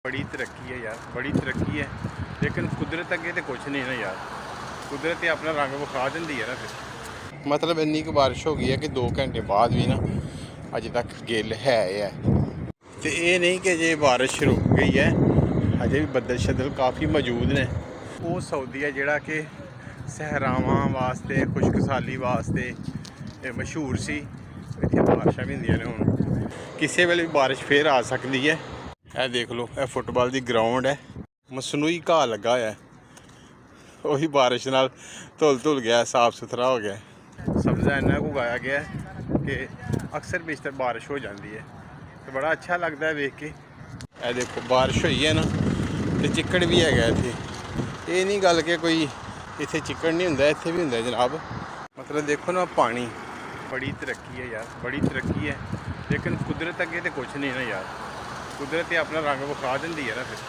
बड़ी तरक्की है यार, बड़ी तरक्की है, लेकिन कुदरत अगे तो कुछ नहीं ना यार। कुदरत अपना रंग विखा देंदी है ना। फिर मतलब इन्नी को बारिश हो गई है कि 2 घंटे बाद भी ना अजे तक गिल है तो ये नहीं कि जे बारिश रुक गई है, अजे भी बदल शदल काफ़ी मौजूद ने। वो सऊदी है जिहड़ा कि सहरावां वास्ते खुशकसाली वास्ते मशहूर सी। इत्थे बारिशां भी होंदियां ने, हुण किसी वेले भी बारिश फिर आ सकती है। यह देख लो, यह फुटबॉल की ग्राउंड है, मसनूई घाह लगा है, वही बारिश नाल धुल गया, साफ सुथरा हो गया। सब्ज़ा इन्ना को उगाया गया है कि अक्सर बेशतर बारिश हो जाती है, तो बड़ा अच्छा लगता है देख के। यह देखो बारिश हुई है ना, तो चिक्कड़ भी है इत्थे। ये नहीं गल कि कोई इत्थे चिक्कड़ नहीं हुंदा, इत्थे भी हुंदा जनाब। मतलब देखो ना, पानी बड़ी तरक्की है यार, बड़ी तरक्की है, लेकिन कुदरत अगे तो कुछ नहीं ना यार। कुदरत अपना रंग विखा देंदी है ना। फिर